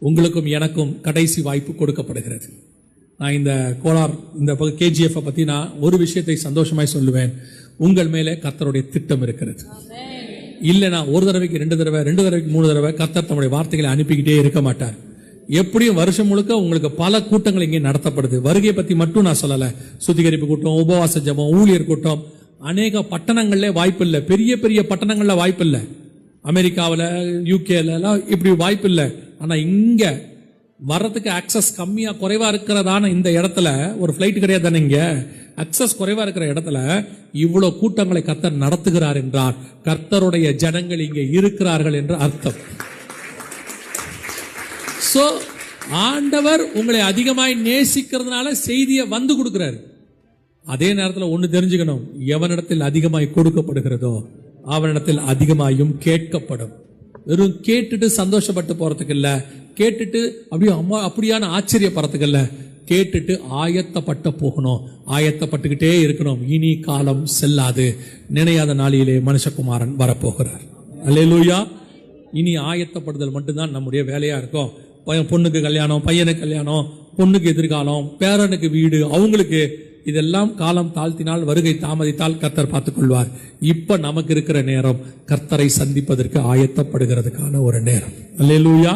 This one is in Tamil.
உங்களுக்கும் எனக்கும் கடைசி வாய்ப்பு கொடுக்கப்படுகிறது. நான் இந்த கோலார் இந்த KGF பத்தி நான் ஒரு விஷயத்தை சந்தோஷமாய் சொல்லுவேன். உங்கள் மேலே கர்த்தருடைய திட்டம் இருக்கிறது. இல்லைனா ஒரு தடவைக்கு 2 தடவை 2 தடவைக்கு 3 தடவை கர்த்தர் தம்முடைய வார்த்தைகளை அனுப்பிக்கிட்டே இருக்க மாட்டார். எப்படியும் வருஷம் முழுக்க உங்களுக்கு பல கூட்டங்கள் இங்கே நடத்தப்படுது. வருகையை பத்தி மட்டும் நான் சொல்லல. சுத்திகரிப்பு கூட்டம், உபவாச ஜெபம், ஊழியர் கூட்டம், அநேக பட்டணங்கள்ல வாய்ப்பு இல்லை. பெரிய பெரிய பட்டணங்கள்ல வாய்ப்பு இல்லை. அமெரிக்காவில் UK இப்படி வாய்ப்பு இல்லை. ஆனா இங்க வர்றதுக்கு ஆக்சஸ் கம்மியா குறைவா இருக்கிறதான இந்த இடத்துல ஒரு பிளைட் கிடையாது தானே, இங்க அக்சஸ் குறைவா இருக்கிற இடத்துல இவ்வளவு கூட்டங்களை கர்த்தர் நடத்துகிறார் என்றார் கர்த்தருடைய ஜனங்கள் இங்கே இருக்கிறார்கள் என்று அர்த்தம். சோ ஆண்டவர் உங்களை அதிகமாய் நேசிக்கிறதுனால செய்தியை வந்து கொடுக்கிறார். அதே நேரத்தில் ஒண்ணு தெரிஞ்சுக்கணும், எவனிடத்தில் அதிகமாய் கொடுக்கப்படுகிறதோ அவனிடத்தில் அதிகமாயும் கேட்கப்படும். வெறும் கேட்டுட்டு சந்தோஷப்பட்டு போறதுக்கு இல்ல, கேட்டுட்டு அப்படியான ஆச்சரியப்படுறதுக்கு இல்ல, கேட்டுட்டு ஆயத்தப்பட்ட போகணும், ஆயத்தப்பட்டுக்கிட்டே இருக்கணும். இனி காலம் செல்லாது, நினையாத நாளிலே மனுஷகுமாரன் வரப்போகிறார். அல்லேலூயா. இனி ஆயத்தப்படுதல் மட்டும்தான் நம்முடைய வேலையா இருக்கும். பொண்ணுக்கு கல்யாணம், பையனுக்கு கல்யாணம், பொண்ணுக்கு எதிர்காலம், பேரனுக்கு வீடு, அவங்களுக்கு இதெல்லாம் காலம் தாழ்த்தினால், வருகை தாமதித்தால் கர்த்தர் பார்த்துக் கொள்வார். இப்ப நமக்கு இருக்கிற நேரம் கர்த்தரை சந்திப்பதற்கு ஆயத்தப்படுகிறதுக்கான ஒரு நேரம். அல்லேலூயா.